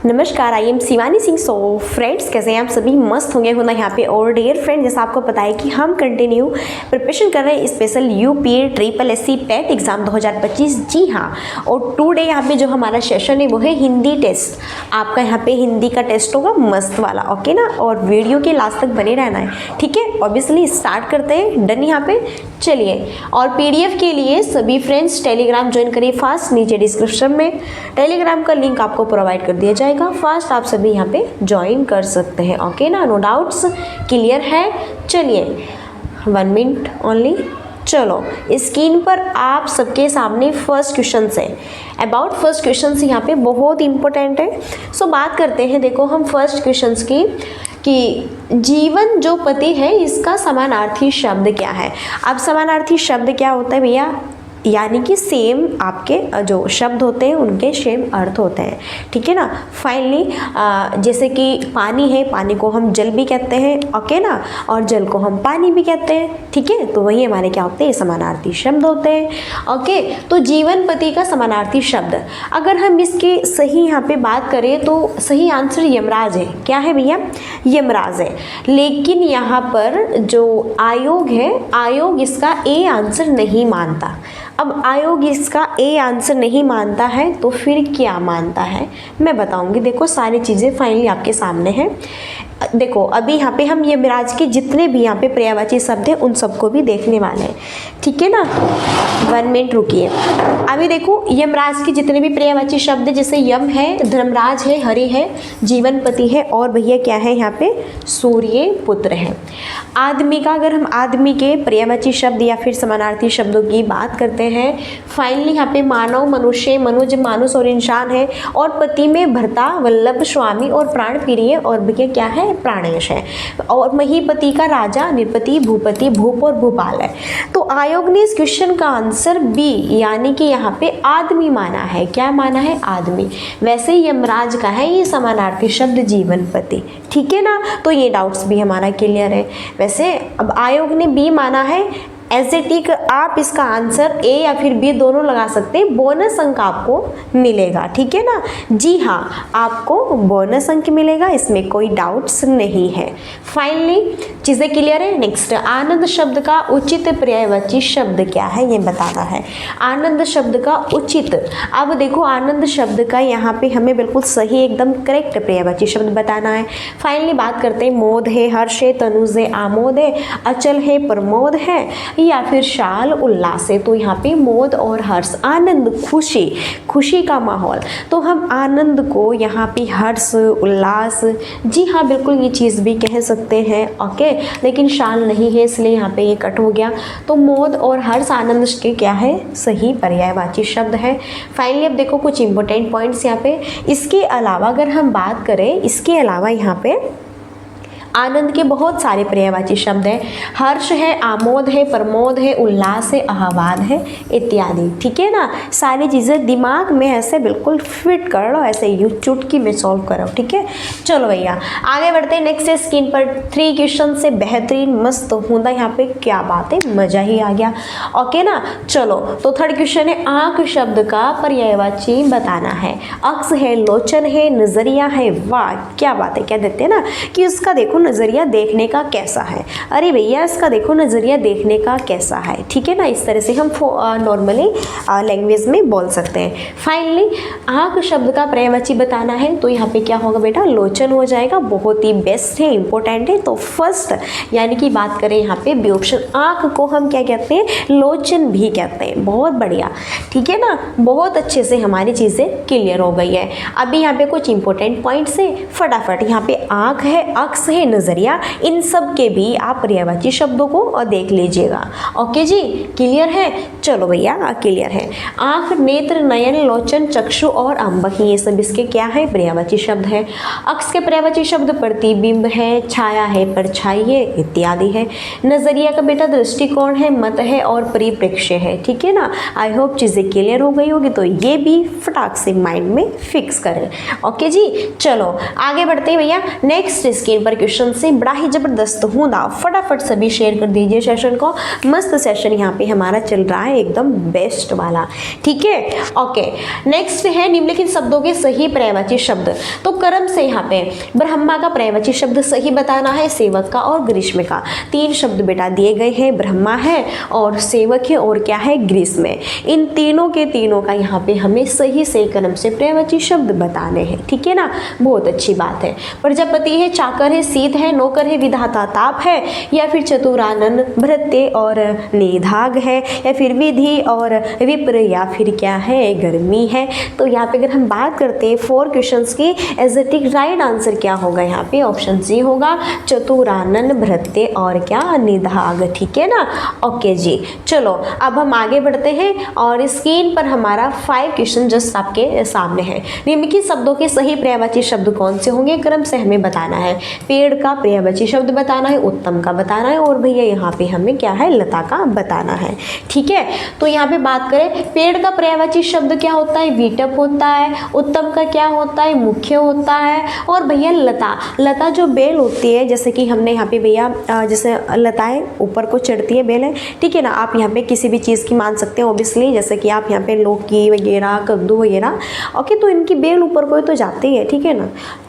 नमस्कार, I am Shivani Singh. So friends, कैसे हैं आप सभी? मस्त होंगे होना यहाँ पे। और डियर फ्रेंड, जैसा आपको पता है कि हम कंटिन्यू प्रिपरेशन कर रहे हैं स्पेशल यूपी ट्रिपल एससी पेट एग्जाम 2025। जी हाँ, और टुडे यहाँ पे जो हमारा सेशन है वो है हिंदी टेस्ट। आपका यहाँ पे हिंदी का टेस्ट होगा मस्त वाला, ओके ना। और वीडियो के लास्ट तक बने रहना है, ठीक है। ऑब्वियसली स्टार्ट करते हैं, डन यहाँ पे। चलिए, और पीडीएफ के लिए सभी फ्रेंड्स टेलीग्राम ज्वाइन करिए फास्ट। नीचे डिस्क्रिप्शन में टेलीग्राम का लिंक आपको प्रोवाइड कर दिया जाएगा, फास्ट आप सभी यहाँ पे ज्वाइन कर सकते हैं, ओके ना। नो डाउट्स, क्लियर है? चलिए 1 मिनट ओनली। चलो, स्क्रीन पर आप सबके सामने फर्स्ट क्वेश्चन है। अबाउट फर्स्ट क्वेश्चन यहाँ पे बहुत इंपॉर्टेंट है। सो बात करते हैं, देखो हम फर्स्ट क्वेश्चन की कि जीवन जो पति है इसका समानार्थी शब्द क्या है। अब समानार्थी शब्द क्या होता है भैया? यानी कि सेम आपके जो शब्द होते हैं उनके सेम अर्थ होते हैं, ठीक है ना। फाइनली जैसे कि पानी है, पानी को हम जल भी कहते हैं, ओके ना, और जल को हम पानी भी कहते हैं, ठीक है। तो वही हमारे क्या होते हैं? समानार्थी शब्द होते हैं, ओके। तो जीवन पति का समानार्थी शब्द, अगर हम इसकी सही यहाँ पे बात करें तो सही आंसर यमराज है। क्या है भैया? यमराज है। लेकिन यहाँ पर जो आयोग है, आयोग इसका ए आंसर नहीं मानता। अब आयोग इसका ए आंसर नहीं मानता है तो फिर क्या मानता है मैं बताऊंगी। देखो सारी चीज़ें फाइनली आपके सामने हैं। देखो अभी यहाँ पे हम यमराज के जितने भी यहाँ पे पर्यायवाची शब्द हैं उन सबको भी देखने वाले हैं, ठीक है ना। 1 मिनट रुकिए। अभी देखो यमराज के जितने भी पर्यायवाची शब्द, जैसे यम है, धर्मराज है, हरि है, जीवनपति है, और भैया क्या है यहाँ पे? सूर्य पुत्र है। आदमी का, अगर हम आदमी के पर्यायवाची शब्द या फिर समानार्थी शब्दों की बात करते हैं, फाइनली यहाँ पे मानव, मनुष्य, मनुज, मानुष और इंसान है। और पति में भर्ता, वल्लभ, स्वामी और प्राण प्रिय, और भैया क्या है? प्राणेश है। और महीपति का राजा, निपति, भूपति, भूप और भूपाल है। तो आयोग ने इस क्वेश्चन का आंसर बी यानी कि यहाँ पे आदमी माना है। क्या माना है? आदमी। वैसे ही यमराज का है ये समानार्थी शब्द जीवनपति, ठीक है ना। तो ये डाउट्स भी हमारा क्लियर है। वैसे अब आयोग ने बी माना है, ऐसे टिक आप इसका आंसर ए या फिर बी दोनों लगा सकते हैं, बोनस अंक आपको मिलेगा, ठीक है ना। जी हाँ, आपको बोनस अंक मिलेगा, इसमें कोई डाउट्स नहीं है। फाइनली चीज़ें क्लियर है। नेक्स्ट, आनंद शब्द का उचित पर्यायवाची शब्द क्या है ये बताना है। आनंद शब्द का उचित, अब देखो आनंद शब्द का यहाँ पे हमें बिल्कुल सही एकदम करेक्ट पर्यायवाची शब्द बताना है। फाइनली बात करते हैं, मोद है, हर्ष है, तनुज है, आमोद है, अचल है, प्रमोद है, या फिर शाल, उल्लास है। तो यहाँ पे मोद और हर्ष, आनंद, खुशी, खुशी का माहौल। तो हम आनंद को यहाँ पे हर्ष, उल्लास, जी हाँ बिल्कुल ये चीज़ भी कह सकते हैं, ओके। लेकिन शाल नहीं है इसलिए यहाँ पे ये कट हो गया। तो मोद और हर्ष आनंद के क्या है? सही पर्यायवाची शब्द है। फाइनली अब देखो कुछ इंपॉर्टेंट पॉइंट्स यहाँ पे। इसके अलावा अगर हम बात करें, इसके अलावा यहाँ पे आनंद के बहुत सारे पर्यायवाची शब्द हैं। हर्ष है, आमोद है, प्रमोद है, उल्लास है, आह्लाद है, इत्यादि, ठीक है ना। सारी चीज़ें दिमाग में ऐसे बिल्कुल फिट कर लो, ऐसे यू चुटकी में सॉल्व करो, ठीक है। चलो भैया आगे बढ़ते हैं। नेक्स्ट स्क्रीन पर 3 क्वेश्चन से बेहतरीन मस्त होता यहाँ पे, क्या बात है, मज़ा ही आ गया, ओके ना। चलो तो थर्ड क्वेश्चन है, आँख शब्द का पर्यायवाची बताना है। अक्स है, लोचन है, नजरिया है। वाह क्या बात है, क्या देते हैं ना कि उसका देखो नज़रिया देखने का कैसा है। अरे भैया इसका देखो नज़रिया देखने का कैसा है, ठीक है ना। इस तरह से हम नॉर्मली लैंग्वेज में बोल सकते हैं। फाइनली आँख शब्द का पर्यायवाची बताना है तो यहाँ पे क्या होगा बेटा? लोचन हो जाएगा। बहुत ही बेस्ट है, इंपॉर्टेंट है। तो फर्स्ट यानी कि बात करें यहाँ पे बी ऑप्शन, आँख को हम क्या कहते हैं? लोचन भी कहते हैं। बहुत बढ़िया, ठीक है ना। बहुत अच्छे से हमारी चीज़ें क्लियर हो गई है। अभी यहाँ पे कुछ इंपॉर्टेंट पॉइंट्स है, फटाफट। यहाँ पे आँख है, अक्स है, नजरिया, इन सब के भी आप पर्यायवाची शब्दों को देख लीजिएगा, ओके जी। क्लियर है? चलो भैया क्लियर है। आंख, नेत्र, नयन, लोचन, चक्षु और अंबक, ये सब इसके क्या है? पर्यायवाची शब्द है। अक्स के पर्यायवाची शब्द प्रतिबिंब है, छाया है, परछाई है, इत्यादि है। नजरिया का बेटा दृष्टिकोण है, मत है और परिप्रेक्ष्य है, ठीक है ना। आई होप चीज़ें क्लियर हो गई होगी, तो ये भी फटाक से माइंड में फिक्स करें, ओके जी। चलो आगे बढ़ते हैं भैया। नेक्स्ट स्क्रीन पर क्वेश्चन क्वेश्चन से बड़ा ही ज़बरदस्त हूँदा। फटाफट सभी शेयर कर दीजिए सेशन को, मस्त सेशन यहाँ पे हमारा चल रहा है, एकदम बेस्ट वाला, ठीक है। ओके, नेक्स्ट है निम्नलिखित शब्दों के सही पर्यायवाची शब्द। तो क्रम से यहाँ पे ब्रह्मा का पर्यायवाची शब्द सही बताना है, सेवक का और ग्रीष्म का। 3 शब्द बेटा दिए गए हैं, ब्रह्मा है और सेवक है और क्या है, ग्रीष्म है। इन तीनों के तीनों का यहाँ पे हमें सही से क्रम से पर्यायवाची शब्द बताने हैं, ठीक है ना, बहुत अच्छी बात है। प्रजापति है, चाकर है, शीत है, नौकर है, विधाता ताप है, या फिर चतुरानन, भृत्य और निधाग है, या फिर विधि और विप्र, या फिर क्या है, गर्मी है। तो यहाँ पे अगर हम बात करते हैं 4 क्वेश्चंस की, एग्जैक्ट राइट आंसर क्या होगा, यहाँ पे ऑप्शन सी होगा, चतुरानन, भृत्य और क्या, निधाग, ठीक है ना। ओके जी, चलो अब हम आगे बढ़ते हैं और स्क्रीन पर हमारा 5 क्वेश्चन जस्ट आपके सामने है। निम्नलिखित शब्दों के सही पर्यायवाची शब्द कौन से होंगे, क्रम से हमें बताना है। पेड़ का पर्यायवाची शब्द बताना है, उत्तम का बताना है, और भैया यहाँ पे हमें क्या है, लता का बताना है, ठीक है। तो यहाँ पे बात करें, पेड़ का पर्यायवाची शब्द क्या होता है, विटप होता है। उत्तम का क्या होता है, मुख्य होता है। और भैया लता, लता जो बेल होती है, जैसे कि हमने यहाँ पे भैया जैसे लताएं ऊपर को चढ़ती है बेल है, ठीक है ना। आप यहाँ पे किसी भी चीज़ की मान सकते हैं ऑब्वियसली, जैसे कि आप यहाँ पे लौकी वगैरह, कद्दू वगैरह, ओके, तो इनकी बेल ऊपर को तो जाती है, ठीक है ना,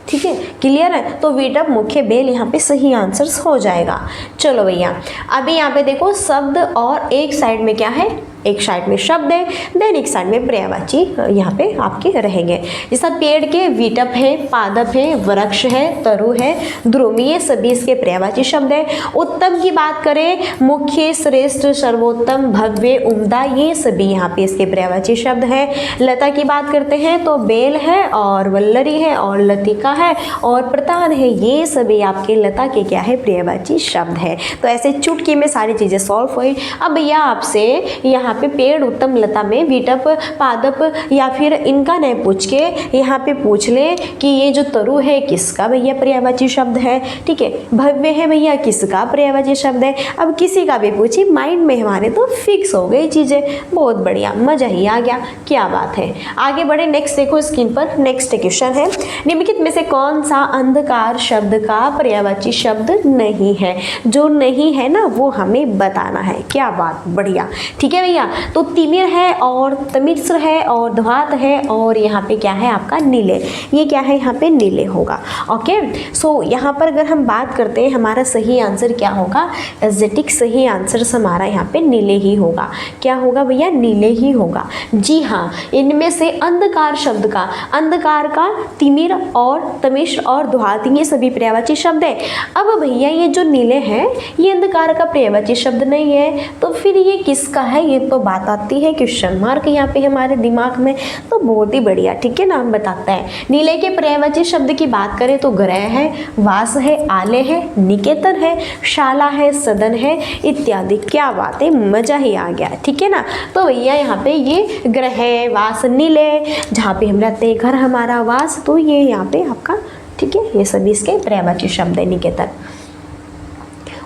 ठीक है, क्लियर है। तो विटप, मुख्य, बेल यहाँ पे सही आंसर्स हो जाएगा। चलो भैया, अभी यहाँ पे देखो शब्द और एक साइड में क्या है, एक साइड में शब्द है, देन एक साइड में पर्यायवाची यहाँ पे आपके रहेंगे। जैसा पेड़ के विटप है, पादप है, वृक्ष है, तरु है, द्रुमी, ये सभी इसके पर्यायवाची शब्द है। उत्तम की बात करें, मुख्य, श्रेष्ठ, सर्वोत्तम, भव्य, उम्दा, ये सभी यहाँ पे इसके पर्यायवाची शब्द है। लता की बात करते हैं तो बेल है और वल्लरी है और लतिका है और प्रतान है, ये सभी आपके लता के क्या है, पर्यायवाची शब्द है। तो ऐसे चुटकी में सारी चीज़ें सॉल्व हुई। अब भैया आपसे यहाँ पे पेड़, उत्तम, लता में विटप, पादप या फिर इनका नहीं पूछ के यहाँ पे पूछ ले कि ये जो तरु है किसका भैया पर्यायवाची शब्द है, ठीक है। भव्य है भैया किसका पर्यायवाची शब्द है। अब किसी का भी पूछी, माइंड में हमारे तो फिक्स हो गई चीज़ें, बहुत बढ़िया, मजा ही आ गया, क्या बात है। आगे बढ़े, नेक्स्ट देखो स्क्रीन पर, नेक्स्ट क्वेश्चन है, निम्नलिखित में से कौन सा अंधकार शब्द का पर्यायवाची शब्द नहीं है। जो नहीं है ना वो हमें बताना है, क्या बात, बढ़िया, ठीक है भैया। तो तिमिर है और तमिश्र है और ध्वात है और यहाँ पे क्या है आपका, नीले, ये क्या है यहाँ पे, नीले होगा। ओके, सो यहाँ पर अगर हम बात करते हैं हमारा सही आंसर क्या होगा, एग्जैक्ट सही आंसर हमारा यहाँ पे नीले ही होगा। क्या होगा भैया, नीले ही होगा। जी हाँ, इनमें से अंधकार शब्द का, अंधकार का तिमिर और तमिश्र और ध्वात, ये सभी पर्यायवाची शब्द है। अब भैया ये जो नीले हैं ये अंधकार का पर्यायवाची शब्द नहीं है, तो फिर ये किसका है, ये तो बात आती है क्वेश्चन मार्क यहाँ पे हमारे दिमाग में। तो बहुत ही बढ़िया, ठीक है ना, हम बताता है। नीले के पर्यायवाची शब्द की बात करें तो ग्रह है, वास है, आले है, निकेतन है, शाला है, सदन है इत्यादि। क्या बात है, मजा ही आ गया, ठीक है ना। तो भैया यहाँ पे ये ग्रह, वास, नीले, जहाँ पे हम रहते हैं, घर हमारा, वास, तो ये यहाँ पे आपका, ठीक है, ये सभी इसके पर्यायवाची शब्द है, निकेतन।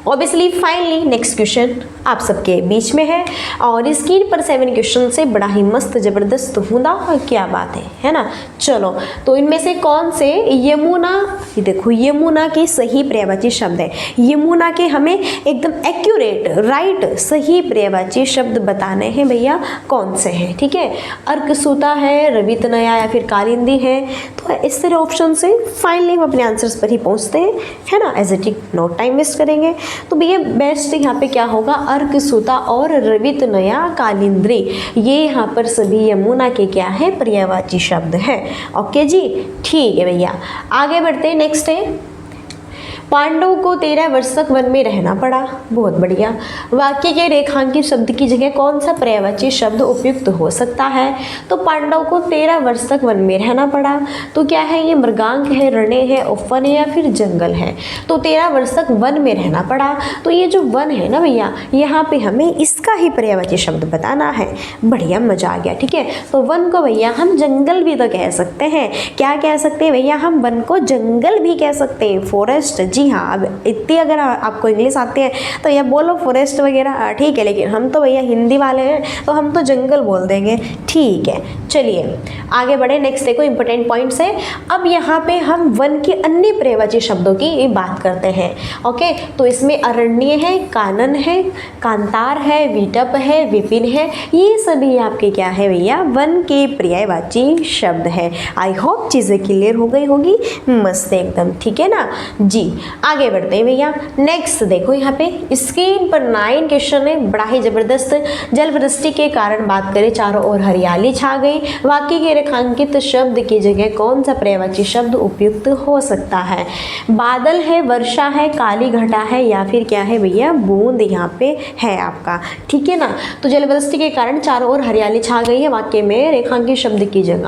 ऑब्वियसली फाइनली नेक्स्ट क्वेश्चन आप सबके बीच में है और स्क्रीन पर 7 क्वेश्चन से बड़ा ही मस्त जबरदस्त हुदा, क्या बात है ना। चलो, तो इनमें से कौन से यमुना, ये देखो यमुना के सही पर्यायवाची शब्द है। यमुना के हमें एकदम एक्यूरेट राइट सही पर्यायवाची शब्द बताने हैं भैया, कौन से हैं, ठीक है। अर्कसूता है, रवितनया या फिर कालिंदी है। तो इस तरह ऑप्शन से फाइनली हम अपने आंसर्स पर ही पहुंचते हैं, है ना। As it is no time waste करेंगे। तो भैया बेस्ट यहाँ पे क्या होगा, अर्कसूता और रवितनया, कालिंद्री, ये यहाँ पर सभी यमुना के क्या है, पर्यायवाची शब्द है। ओके जी, ठीक है भैया, आगे बढ़ते हैं। नेक्स्ट है, पांडवों को 13 वर्ष तक वन में रहना पड़ा। बहुत बढ़िया। वाक्य के रेखांकित शब्द की जगह कौन सा पर्यायवाची शब्द उपयुक्त हो सकता है। तो पांडवों को 13 वर्ष तक वन में रहना पड़ा, तो क्या है ये, मृगांक है, रणे है, उपवन है या फिर जंगल है। तो 13 वर्ष तक वन में रहना पड़ा, तो ये जो वन है ना भैया, यहाँ पे हमें इसका ही पर्यायवाची शब्द बताना है। बढ़िया, मजा आ गया, ठीक है। तो वन को भैया हम जंगल भी तो कह सकते हैं। क्या कह सकते हैं भैया, हम वन को जंगल भी कह सकते हैं, फॉरेस्ट। जी हाँ, अब इतनी अगर आपको इंग्लिश आती है तो यह बोलो फॉरेस्ट वगैरह ठीक है, लेकिन हम तो भैया हिंदी वाले हैं तो हम तो जंगल बोल देंगे, ठीक है। चलिए आगे बढ़े, नेक्स्ट देखो इंपॉर्टेंट पॉइंट्स है। अब यहाँ पे हम वन के अन्य पर्यायवाची शब्दों की बात करते हैं। ओके, तो इसमें अरण्य है, कानन है, कांतार है, विटप है, विपिन है, ये सभी आपके क्या है भैया, वन के पर्यायवाची शब्द है। आई होप चीज़ें क्लियर हो गई होगी, मस्त एकदम, ठीक है ना जी। आगे बढ़ते हैं भैया, नेक्स्ट देखो यहाँ पे स्क्रीन पर 9 क्वेश्चन है, बड़ा ही जबरदस्त। जलवृष्टि के कारण बात करें, चारों ओर हरियाली छा गई, वाक्य के रेखांकित शब्द की जगह कौन सा पर्यायवाची शब्द उपयुक्त हो सकता है? बादल है, वर्षा है, काली घटा है, या फिर क्या है भैया, बूंद यहाँ पे है आपका, ठीक है ना। तो जलवृष्टि के कारण चारों ओर हरियाली छा गई है, वाक्य में रेखांकित शब्द की जगह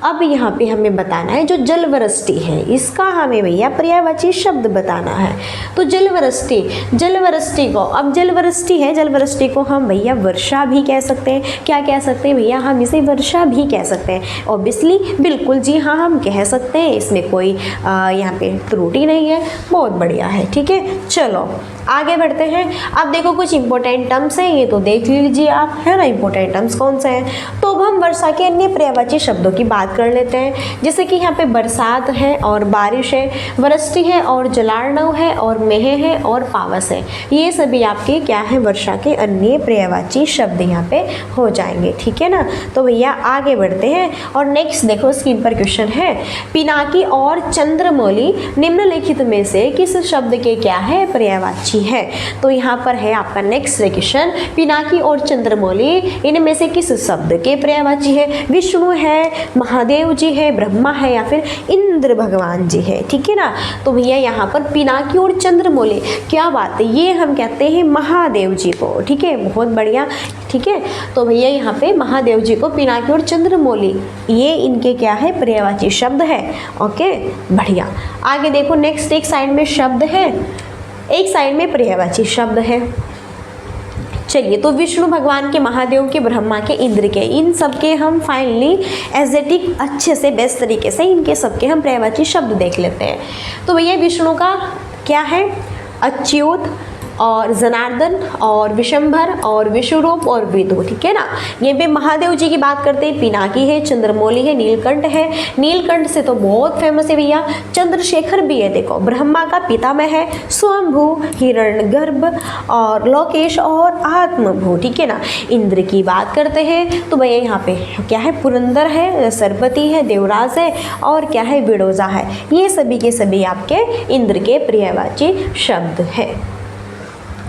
अब यहाँ पे हमें बताना है जो जलवृष्टि है इसका हमें भैया पर्यायवाची शब्द बताना है। तो जलवृष्टि को, अब जलवृष्टि है, जलवृष्टि को हम भैया वर्षा भी कह सकते हैं। क्या कह सकते हैं भैया, हम इसे वर्षा भी कह सकते हैं। ऑब्वियसली बिल्कुल जी हाँ, हम कह सकते हैं, इसमें कोई यहाँ पे त्रुटि नहीं है। बहुत बढ़िया है, ठीक है। चलो आगे बढ़ते हैं। अब देखो कुछ इंपॉर्टेंट टर्म्स हैं, ये तो देख लीजिए आप, है ना। इंपॉर्टेंट टर्म्स कौन से हैं? तो अब हम वर्षा के अन्य पर्यायवाची शब्दों की बात कर लेते हैं। जैसे कि यहाँ पे बरसात है और बारिश है, वृष्टि है और जलार्णव है और मेह है और पावस है, ये सभी आपके क्या है, वर्षा के अन्य पर्यायवाची शब्द यहाँ पे हो जाएंगे, ठीक है ना। तो भैया आगे बढ़ते हैं और नेक्स्ट देखो स्क्रीन पर क्वेश्चन है, पिनाकी और चंद्रमौली निम्नलिखित में से किस शब्द के क्या है, पर्यायवाची है? तो यहाँ पर है आपका नेक्स्ट क्वेश्चन, पिनाकी और चंद्रमौली इनमें से किस शब्द के पर्यायवाची है? विष्णु है, महादेव जी है, ब्रह्मा है, या फिर इंद्र भगवान जी है, ठीक है ना। तो भैया यहाँ पर पिनाकी और चंद्रमौली, क्या बात है, ये हम कहते हैं महादेव जी को, ठीक है, बहुत बढ़िया, ठीक है। तो भैया यहाँ पे महादेव जी को पिनाकी और चंद्रमौली, ये इनके क्या है, पर्यायवाची शब्द है। ओके बढ़िया। आगे देखो नेक्स्ट, एक साइड में शब्द है, एक साइड में पर्यायवाची शब्द है। चलिए, तो विष्णु भगवान के, महादेव के, ब्रह्मा के, इंद्र के, इन सब के हम फाइनली एजेटिक अच्छे से बेस्ट तरीके से इनके सबके हम पर्यायवाची शब्द देख लेते हैं। तो भैया विष्णु का क्या है, अच्युत और जनार्दन और विशंभर और विश्वरूप और विदु, ठीक है ना। ये भी महादेव जी की बात करते हैं, पिनाकी है, चंद्रमौली है, नीलकंठ है, नीलकंठ से तो बहुत फेमस है भैया, चंद्रशेखर भी है, देखो ब्रह्मा का पितामह है, स्वयंभू, हिरण्यगर्भ और लोकेश और आत्मभू, ठीक है ना। इंद्र की बात करते हैं तो भैया यहाँ पे क्या है, पुरंदर है, सरपति है, देवराज है और क्या है, बिडोजा है, ये सभी के सभी आपके इंद्र के पर्यायवाची शब्द है।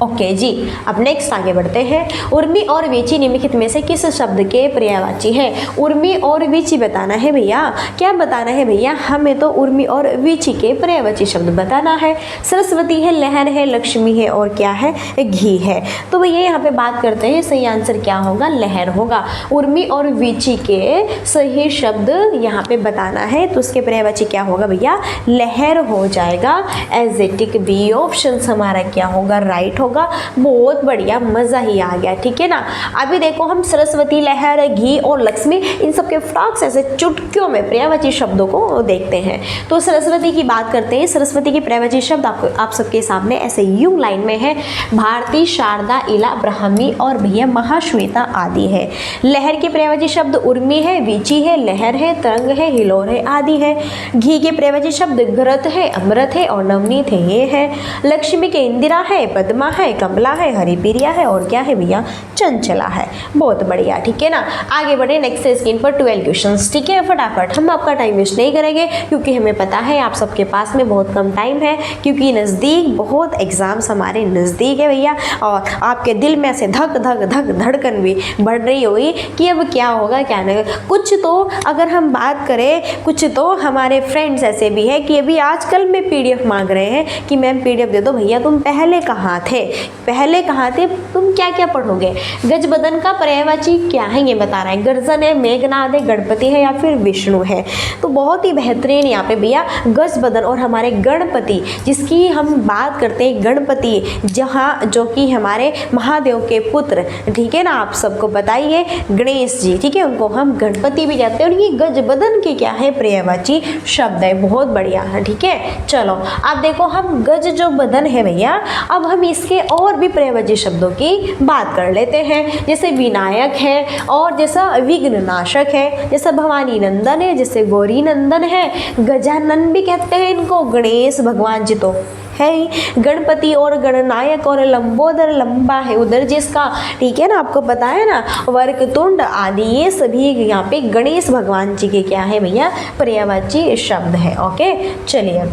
ओके जी, अब नेक्स्ट आगे बढ़ते हैं। उर्मी और वीची निम्नलिखित में से किस शब्द के पर्यायवाची है? उर्मी और वीची बताना है भैया, क्या बताना है भैया, हमें तो उर्मी और वीची के पर्यायवाची शब्द बताना है। सरस्वती है, लहर है, लक्ष्मी है और क्या है, घी है। तो भैया यहाँ पे बात करते हैं, सही आंसर क्या होगा, लहर होगा। उर्मी और वीची के सही शब्द यहाँ पे बताना है, तो उसके पर्यायवाची क्या होगा भैया, लहर हो जाएगा। एजेटिक बी ऑप्शन हमारा क्या होगा, राइट होगा। बहुत बढ़िया, मजा ही आ गया, ठीक है ना। अभी देखो हम सरस्वती, लहर, घी और लक्ष्मी, इन सब के फ्रॉक्स ऐसे चुटकियों में पर्यायवाची शब्दों को देखते हैं। तो सरस्वती की बात करते हैं। सरस्वती के पर्यायवाची शब्द आप सबके सामने ऐसे यूं लाइन में है, भारती, शारदा, इला, ब्राह्मी और भैया महाश्वेता आदि है। लहर के पर्यायवाची शब्द उर्मी है, वीची है, लहर है, तरंग है, हिलोर है आदि है। घी के पर्यायवाची शब्द घृत है, अमृत है और नवनीत है, ये है। लक्ष्मी के इंदिरा है, पद्मा है, कमला है, हरिप्रिया है और क्या है भैया, चंचला है। बहुत बढ़िया, ठीक है ना। आगे बढ़े, नेक्स्ट स्क्रीन पर 12 क्वेश्चंस, ठीक है। फटाफट, हम आपका टाइम वेस्ट नहीं करेंगे क्योंकि हमें पता है आप सबके पास में बहुत कम टाइम है, क्योंकि नज़दीक बहुत एग्जाम्स हमारे नज़दीक है भैया, और आपके दिल में से धक धक धक धड़कन भी बढ़ रही होगी कि अब क्या होगा क्या नहीं। कुछ तो अगर हम बात करें, कुछ तो हमारे फ्रेंड्स ऐसे भी है कि अभी आजकल में PDF मांग रहे हैं कि मैम PDF दे दो भैया, तुम पहले कहाँ थे। पहले कहाँ थे, तुम क्या क्या पढ़ोगे। गज बदन का पर्यायवाची क्या है ये बता रहा है, गर्जन है, मेघनाद है, गणपति है या फिर विष्णु है। तो बहुत ही बेहतरीन यहाँ पे भैया गज बदन और हमारे गणपति, जिसकी हम बात करते हैं गणपति, जहाँ जो कि हमारे महादेव के पुत्र, ठीक है ना, आप सबको बताइए गणेश जी, ठीक है, उनको हम गणपति भी कहते हैं। और ये गज बदन के क्या है, पर्यायवाची शब्द है। बहुत बढ़िया, ठीक है। चलो अब देखो, हम गज जो बदन है भैया, अब हम इसके और भी पर्यायवाची शब्दों की बात कर लेते हैं। जैसे विनायक है, और जैसा विघ्ननाशक है, जैसा भवानी नंदन है, जैसे गौरी नंदन है, गजानन भी कहते हैं इनको, गणेश भगवान जी तो है ही, गणपति और गणनायक और लंबोदर, लंबा है उधर जिसका, ठीक है ना, आपको पता है ना, वक्रतुंड आदि, ये सभी यहाँ पे गणेश भगवान जी के क्या है भैया, पर्यायवाची शब्द है। ओके, चलिए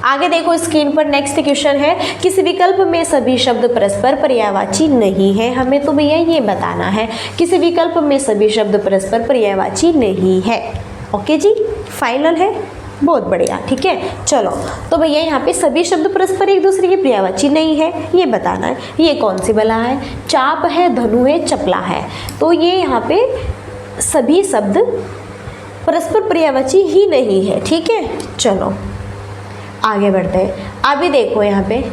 आगे देखो स्क्रीन पर। नेक्स्ट क्वेश्चन है, किस विकल्प में सभी शब्द परस्पर पर्यायवाची नहीं है। हमें तो भैया ये बताना है, किस विकल्प में सभी शब्द परस्पर पर्यायवाची नहीं है। ओके जी, फाइनल है, बहुत बढ़िया, ठीक है। चलो तो भैया यहाँ पे सभी शब्द परस्पर एक दूसरे के पर्यायवाची नहीं है, ये बताना है। ये कौन सी बला है, चाप है, धनु है, चपला है। तो ये यहाँ पे सभी शब्द परस्पर पर्यायवाची ही नहीं है, ठीक है। चलो आगे बढ़ते हैं। अभी देखो यहाँ पे,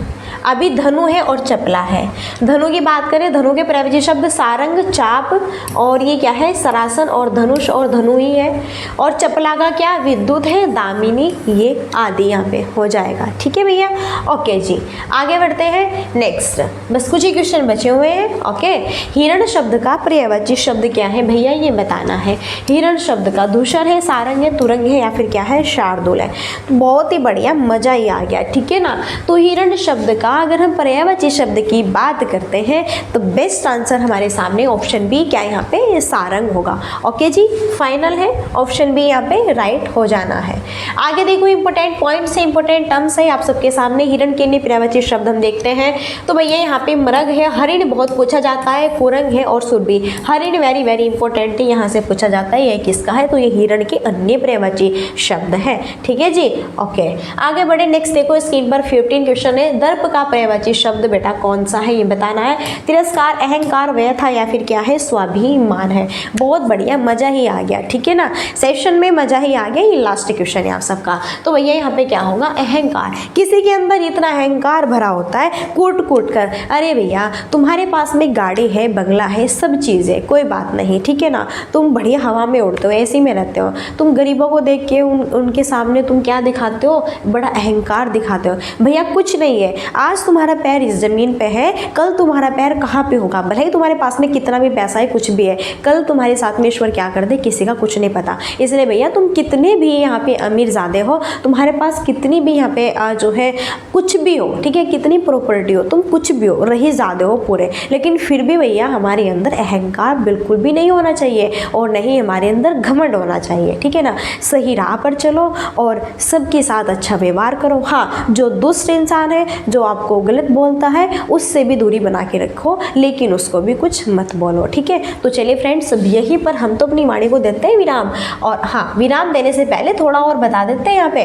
अभी धनु है और चपला है। धनु की बात करें, धनु के पर्यायवाची शब्द सारंग, चाप, और ये क्या है, सरासन और धनुष और धनु ही है। और चपला का क्या, विद्युत है, दामिनी, ये आदि यहाँ पे हो जाएगा, ठीक है भैया। ओके जी, आगे बढ़ते हैं। नेक्स्ट बस कुछ ही क्वेश्चन बचे हुए हैं। ओके, हिरण शब्द का पर्यायवाची शब्द क्या है भैया, ये बताना है। हिरण शब्द का धूषर है, सारंग है, तुरंग है या फिर क्या है, शार्दुल है। तो बहुत ही बढ़िया, मजा ही आ गया, ठीक है ना। तो हिरण शब्द का अगर हम पर्यायवाची शब्द की बात करते हैं तो बेस्ट आंसर हमारे सामने ऑप्शन बी क्या है, यहाँ पे सारंग होगा। ओके जी, फाइनल है, ऑप्शन बी यहाँ पे राइट हो जाना है। आगे देखो, इंपॉर्टेंट पॉइंट्स है, इंपॉर्टेंट टर्म्स है आप सबके सामने। हिरण के लिए पर्यायवाची शब्द हम देखते हैं तो भैया यहाँ पे मृग है, हरिण बहुत पूछा जाता है, कुरंग है और सुरभि। हरिण वेरी वेरी इंपॉर्टेंट है, यहाँ से पूछा जाता है ये किसका है, तो ये हिरण के अन्य पर्यायवाची शब्द है, ठीक है जी। ओके, आगे बढ़े। नेक्स्ट देखो स्क्रीन पर 15 क्वेश्चन है, दर्प का पर्यायवाची शब्द बेटा कौन सा है, ये बताना है। तिरस्कार, अहंकार, व्यथा या फिर क्या है, स्वाभिमान है। बहुत बढ़िया, मजा ही आ गया, ठीक है ना, सेशन में मजा ही आ गया। ये लास्ट क्वेश्चन है आप सबका। तो भैया यहाँ पे क्या होगा, अहंकार। किसी के अंदर इतना अहंकार भरा होता है कूट कूट कर, अरे भैया तुम्हारे पास में गाड़ी है, बंगला है, सब चीज़ है, कोई बात नहीं, ठीक है ना, तुम बढ़िया हवा में उड़ते हो, ऐसे में रहते हो, तुम गरीबों को देख के उनके सामने तुम क्या दिखाते हो, बड़ा अहंकार दिखाते हो। भैया कुछ नहीं है, आज तुम्हारा पैर इस ज़मीन पे है, कल तुम्हारा पैर कहाँ पे होगा। भले ही तुम्हारे पास में कितना भी पैसा है, कुछ भी है, कल तुम्हारे साथ में ईश्वर क्या कर दे, किसी का कुछ नहीं पता। इसलिए भैया तुम कितने भी यहाँ पे अमीर ज़्यादा हो, तुम्हारे पास कितनी भी यहाँ पे जो है कुछ भी हो, ठीक है, कितनी प्रॉपर्टी हो, तुम कुछ भी हो, रही ज़्यादा हो पूरे, लेकिन फिर भी भैया हमारे अंदर अहंकार बिल्कुल भी नहीं होना चाहिए और नहीं हमारे अंदर घमंड होना चाहिए, ठीक है ना। सही राह पर चलो और सबके साथ अच्छा व्यवहार करो। हाँ, जो दुष्ट इंसान है, जो आपको गलत बोलता है, उससे भी दूरी बना के रखो, लेकिन उसको भी कुछ मत बोलो, ठीक है। तो चलिए फ्रेंड्स, यहीं पर हम तो अपनी वाणी को देते हैं विराम। और हाँ, विराम देने से पहले थोड़ा और बता देते हैं यहाँ पे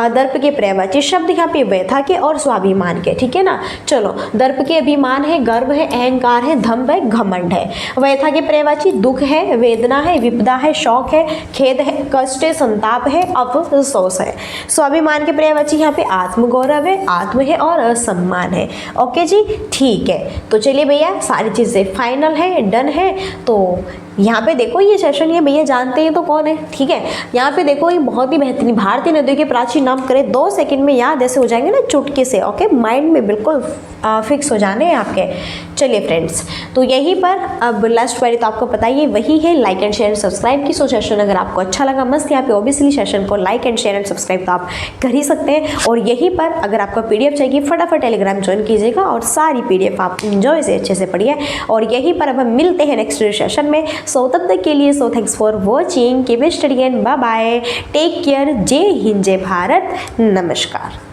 दर्प के पर्यायवाची शब्द यहाँ पे व्यथा के और स्वाभिमान के, ठीक है ना। चलो, दर्प के अभिमान है, गर्व है, अहंकार है, दंभ है, घमंड है। व्यथा के पर्यायवाची दुख है, वेदना है, विपदा है, शौक है, खेद है, कष्ट है, संताप है, अफसोस है। स्वाभिमान के पर्यायवाची यहाँ पे आत्मगौरव है, आत्म है और सम्मान है। ओके जी, ठीक है। तो चलिए भैया, सारी चीज़ें फाइनल है, डन है। तो यहाँ पे देखो, ये सेशन ये भैया जानते हैं तो कौन है, ठीक है। यहाँ पे देखो, ये बहुत ही बेहतरीन भारतीय नदियों के प्राचीन नाम करें, 2 सेकंड में याद ऐसे हो जाएंगे ना चुटकी से। ओके, माइंड में बिल्कुल फिक्स हो जाने हैं आपके। चलिए फ्रेंड्स, तो यहीं पर अब लास्ट वाली तो आपको पता ही वही है, like and share and subscribe की। सो सेशन अगर आपको अच्छा लगा, मस्त, यहाँ पे ऑब्वियसली सेशन को like and share and subscribe तो आप कर ही सकते हैं। और यहीं पर अगर आपको PDF चाहिए, फटाफट टेलीग्राम ज्वाइन कीजिएगा और सारी PDF आप इंजॉय से अच्छे से पढ़िए। और यहीं पर अब हम मिलते हैं नेक्स्ट सेशन में। सो तब तक के लिए thanks for watching, keep studying, bye bye, take care, जय हिंद, जय भारत, नमस्कार।